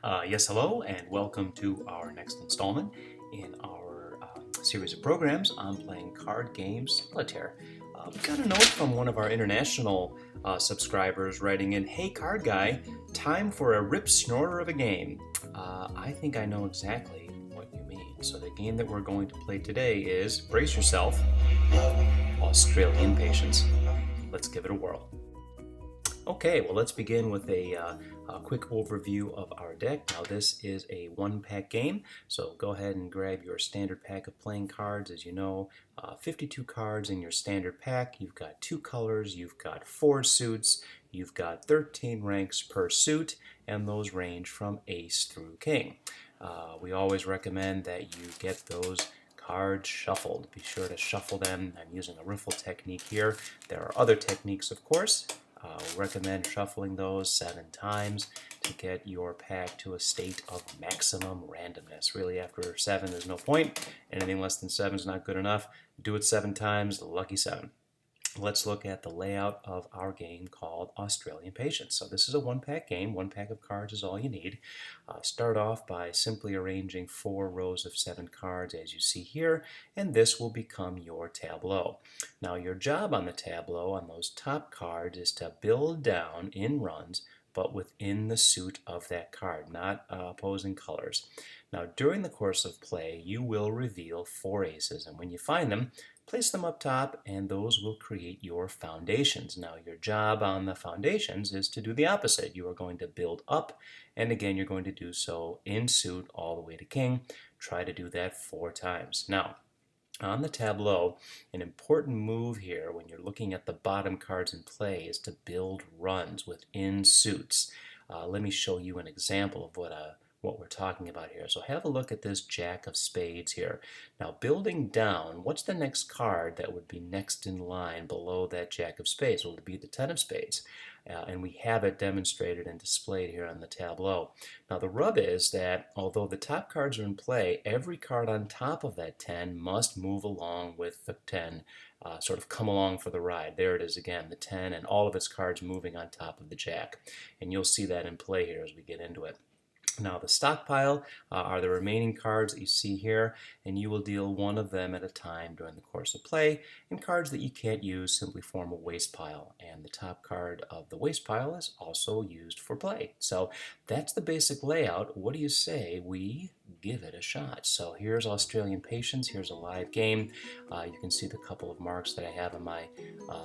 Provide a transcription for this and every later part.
Yes, hello, and welcome to our next installment in our series of programs on playing card games Solitaire. We got a note from one of our international subscribers writing in, "Hey card guy, time for a ripsnorter of a game." I think I know exactly what you mean. So the game that we're going to play today is, brace yourself, Australian Patience. Let's give it a whirl. Okay, well, let's begin with a quick overview of our deck. Now, this is a one-pack game, so go ahead and grab your standard pack of playing cards. As you know, 52 cards in your standard pack. You've got 2 colors, you've got 4 suits, you've got 13 ranks per suit, and those range from ace through king. We always recommend that you get those cards shuffled. Be sure to shuffle them. I'm using a riffle technique here. There are other techniques, of course. We recommend shuffling those 7 times to get your pack to a state of maximum randomness. Really, after 7, there's no point. Anything less than 7 is not good enough. Do it 7 times, lucky 7. Let's look at the layout of our game called Australian Patience. So this is a one-pack game. 1 pack of cards is all you need. Start off by simply arranging 4 rows of 7 cards as you see here, and this will become your tableau. Now your job on the tableau on those top cards is to build down in runs, but within the suit of that card, not opposing colors. Now during the course of play, you will reveal 4 aces, and when you find them, place them up top, and those will create your foundations. Now your job on the foundations is to do the opposite. You are going to build up, and again you're going to do so in suit all the way to king. Try to do that 4 times. Now on the tableau, an important move here when you're looking at the bottom cards in play is to build runs within suits. Let me show you an example of what we're talking about here. So have a look at this Jack of Spades here. Now building down, what's the next card that would be next in line below that Jack of Spades? Well, it would be the Ten of Spades. And we have it demonstrated and displayed here on the tableau. Now the rub is that although the top cards are in play, every card on top of that 10 must move along with the 10, sort of come along for the ride. There it is again, the 10 and all of its cards moving on top of the Jack. And you'll see that in play here as we get into it. Now the stockpile are the remaining cards that you see here, and you will deal 1 of them at a time during the course of play, and cards that you can't use simply form a waste pile, and the top card of the waste pile is also used for play. So that's the basic layout. What do you say we give it a shot? So here's Australian Patience. Here's a live game. You can see the couple of marks that I have on my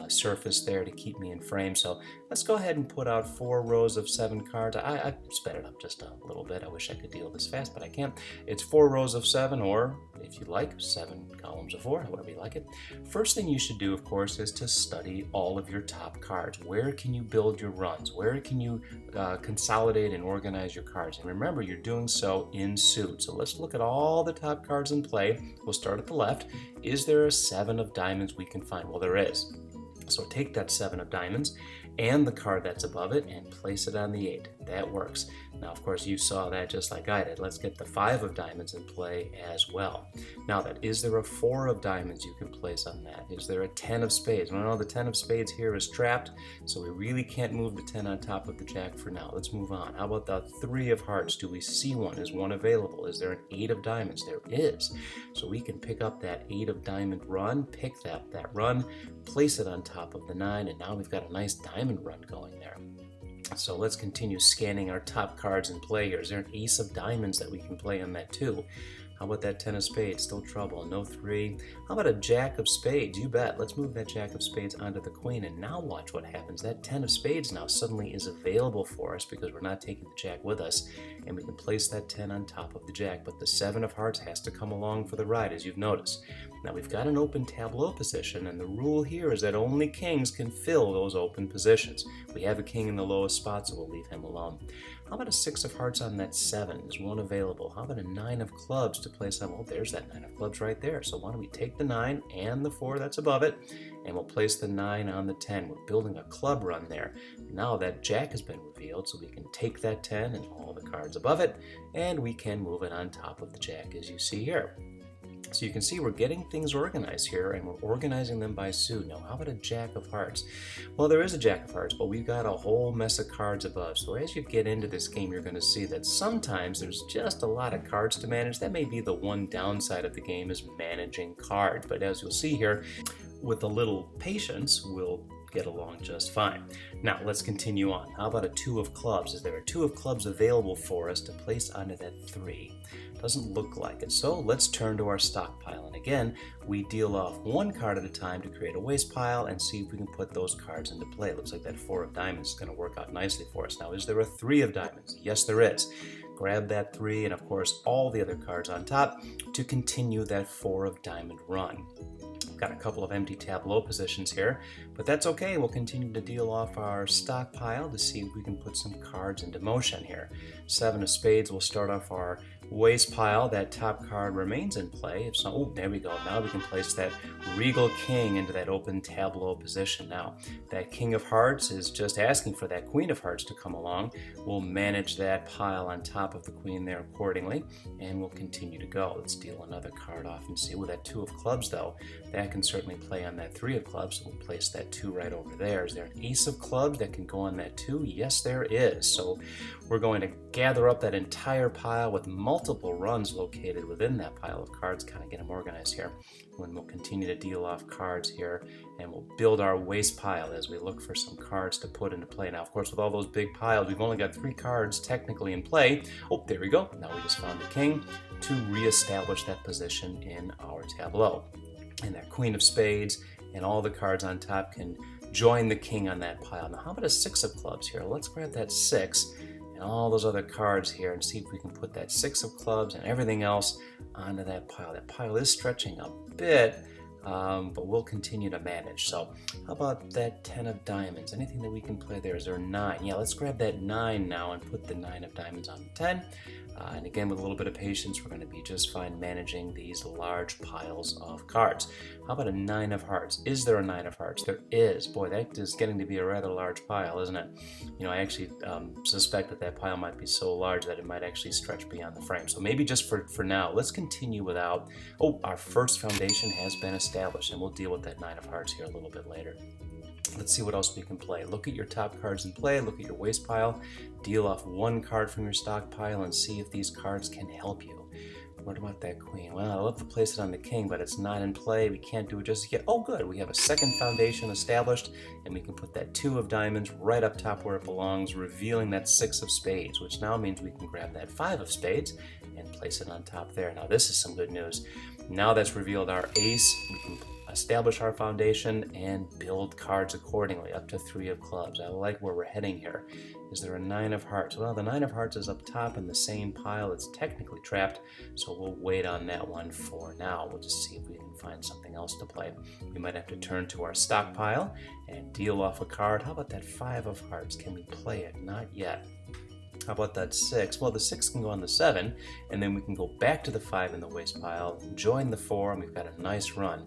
surface there to keep me in frame. So let's go ahead and put out 4 rows of 7 cards. I sped it up just a little bit. I wish I could deal this fast, but I can't. It's 4 rows of 7, or if you like, 7 columns of 4, however you like it. First thing you should do, of course, is to study all of your top cards. Where can you build your runs? Where can you consolidate and organize your cards? And remember, you're doing so in suit. So let's look at all the top cards in play. We'll start at the left. Is there a 7 of diamonds we can find? Well, there is. So take that 7 of diamonds and the card that's above it and place it on the 8. That works. Now, of course, you saw that just like I did. Let's get the 5 of diamonds in play as well. Now, is there a 4 of diamonds you can place on that? Is there a 10 of spades? Well, no, the 10 of spades here is trapped, so we really can't move the 10 on top of the Jack for now. Let's move on. How about the 3 of hearts? Do we see one? Is one available? Is there an 8 of diamonds? There is. So we can pick up that 8 of diamond run, pick that run, place it on top of the 9, and now we've got a nice diamond run going there. So let's continue scanning our top cards in play here. Is there an ace of diamonds that we can play on that too? How about that 10 of spades? Still trouble. No 3. How about a jack of spades? You bet. Let's move that jack of spades onto the queen, and now watch what happens. That 10 of spades now suddenly is available for us because we're not taking the jack with us, and we can place that 10 on top of the jack. But the 7 of hearts has to come along for the ride, as you've noticed. Now we've got an open tableau position, and the rule here is that only kings can fill those open positions. We have a king in the lowest spot, so we'll leave him alone. How about a 6 of hearts on that 7? Is one available? How about a 9 of clubs to place on? Well, there's that 9 of clubs right there. So why don't we take the 9 and the 4 that's above it, and we'll place the 9 on the 10. We're building a club run there. Now that jack has been revealed, so we can take that 10 and all the cards above it, and we can move it on top of the jack, as you see here. So you can see we're getting things organized here, and we're organizing them by suit. Now, how about a Jack of Hearts? Well, there is a Jack of Hearts, but we've got a whole mess of cards above. So as you get into this game, you're going to see that sometimes there's just a lot of cards to manage. That may be the one downside of the game, is managing cards. But as you'll see here, with a little patience, we'll get along just fine. Now, let's continue on. How about a 2 of clubs? Is there a 2 of clubs available for us to place onto that 3? Doesn't look like it. So let's turn to our stockpile. And again, we deal off 1 card at a time to create a waste pile and see if we can put those cards into play. It looks like that 4 of diamonds is going to work out nicely for us. Now, is there a 3 of diamonds? Yes, there is. Grab that 3 and, of course, all the other cards on top to continue that 4 of diamond run. Got a couple of empty tableau positions here, but that's okay. We'll continue to deal off our stockpile to see if we can put some cards into motion here. 7 of spades will start off our waste pile. That top card remains in play. If so, oh, there we go. Now we can place that regal king into that open tableau position. Now, that king of hearts is just asking for that queen of hearts to come along. We'll manage that pile on top of the queen there accordingly, and we'll continue to go. Let's deal another card off and see. With that 2 of clubs, though, that can certainly play on that 3 of clubs. So we'll place that 2 right over there. Is there an ace of clubs that can go on that 2? Yes, there is. So we're going to gather up that entire pile with multiple runs located within that pile of cards, kind of get them organized here. When we'll continue to deal off cards here, and we'll build our waste pile as we look for some cards to put into play. Now, of course, with all those big piles, we've only got 3 cards technically in play. Oh, there we go. Now we just found the king to reestablish that position in our tableau. And that queen of spades and all the cards on top can join the king on that pile. Now, how about a 6 of clubs here? Let's grab that 6 and all those other cards here and see if we can put that 6 of clubs and everything else onto that pile. That pile is stretching a bit, but we'll continue to manage. So how about that 10 of diamonds? Anything that we can play there? Is there a 9? Yeah, let's grab that 9 now and put the 9 of diamonds on the 10. And again, with a little bit of patience, we're going to be just fine managing these large piles of cards. How about a 9 of hearts? Is there a 9 of hearts? There is. Boy, that is getting to be a rather large pile, isn't it? You know, I actually suspect that that pile might be so large that it might actually stretch beyond the frame. So maybe just for now, let's continue without... Oh, our first foundation has been established, and we'll deal with that 9 of hearts here a little bit later. Let's see what else we can play. Look at your top cards in play, look at your waste pile, deal off 1 card from your stockpile, and see if these cards can help you. What about that queen? Well, I'd love to place it on the king, but it's not in play. We can't do it just yet. Oh, good. We have a second foundation established, and we can put that 2 of diamonds right up top where it belongs, revealing that 6 of spades, which now means we can grab that 5 of spades and place it on top there. Now, this is some good news. Now that's revealed our ace, we can establish our foundation and build cards accordingly, up to 3 of clubs. I like where we're heading here. Is there a 9 of hearts? Well, the 9 of hearts is up top in the same pile. It's technically trapped, so we'll wait on that one for now. We'll just see if we can find something else to play. We might have to turn to our stockpile and deal off a card. How about that 5 of hearts? Can we play it? Not yet. How about that 6? Well, the 6 can go on the 7, and then we can go back to the 5 in the waste pile, join the 4, and we've got a nice run.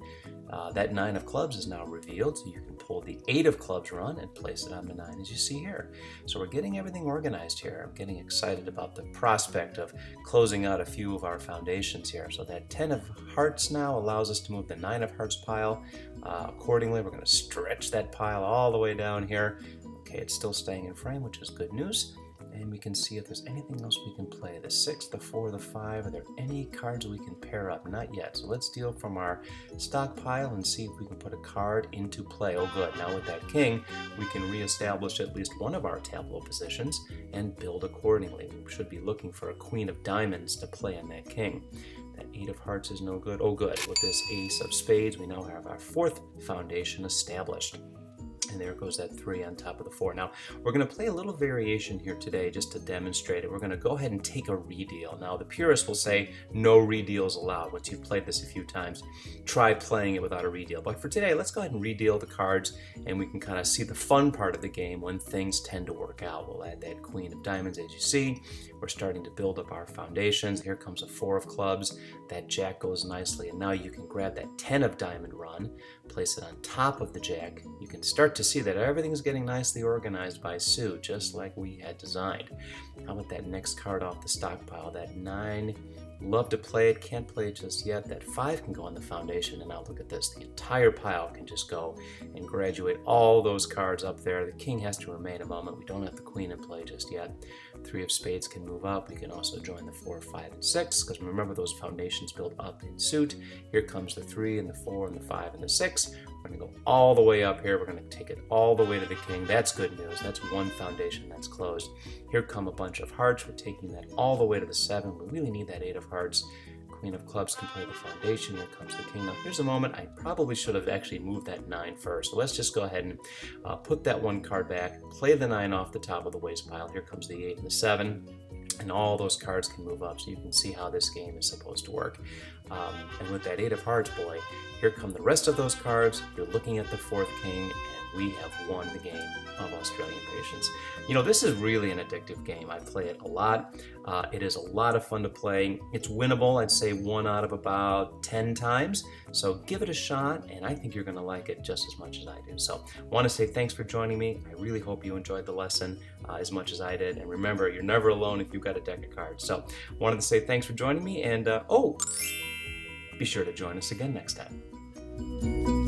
That 9 of clubs is now revealed, so you can pull the 8 of clubs run and place it on the 9 as you see here. So we're getting everything organized here. I'm getting excited about the prospect of closing out a few of our foundations here. So that 10 of hearts now allows us to move the 9 of hearts pile accordingly. We're going to stretch that pile all the way down here. Okay, it's still staying in frame, which is good news. And we can see if there's anything else we can play. The 6, the 4, the 5. Are there any cards we can pair up? Not yet. So let's deal from our stockpile and see if we can put a card into play. Oh, good. Now with that king, we can reestablish at least one of our tableau positions and build accordingly. We should be looking for a queen of diamonds to play on that king. That 8 of hearts is no good. Oh, good. With this ace of spades, we now have our 4th foundation established. And there goes that 3 on top of the 4. Now, we're going to play a little variation here today just to demonstrate it. We're going to go ahead and take a redeal. Now, the purists will say no redeals allowed. Once you've played this a few times, try playing it without a redeal. But for today, let's go ahead and redeal the cards, and we can kind of see the fun part of the game when things tend to work out. We'll add that queen of diamonds, as you see. We're starting to build up our foundations. Here comes a 4 of clubs. That jack goes nicely, and now you can grab that 10 of diamond run, place it on top of the jack. You can start to to see that everything's getting nicely organized by Sue, just like we had designed. How about that next card off the stockpile, that 9? Love to play it, can't play it just yet. That 5 can go on the foundation, and now look at this. The entire pile can just go and graduate all those cards up there. The king has to remain a moment. We don't have the queen in play just yet. 3 of spades can move up. We can also join the 4, 5, and 6, because remember those foundations build up in suit. Here comes the 3 and the 4 and the 5 and the 6. We're going to go all the way up here. We're going to take it all the way to the king. That's good news. That's one foundation that's closed. Here come a bunch of hearts. We're taking that all the way to the 7. We really need that 8 of hearts. Queen of clubs can play the foundation. Here comes the king. Now here's a moment. I probably should have actually moved that 9 first. So let's just go ahead and put that 1 card back. Play the 9 off the top of the waste pile. Here comes the 8 and the 7. And all those cards can move up, so you can see how this game is supposed to work. And with that 8 of hearts, boy, here come the rest of those cards. You're looking at the 4th king, and we have won the game of Australian Patience. You know, this is really an addictive game. I play it a lot. It is a lot of fun to play. It's winnable, I'd say 1 out of about 10 times. So give it a shot, and I think you're going to like it just as much as I do. So I want to say thanks for joining me. I really hope you enjoyed the lesson as much as I did. And remember, you're never alone if you've got a deck of cards. So wanted to say thanks for joining me, and be sure to join us again next time.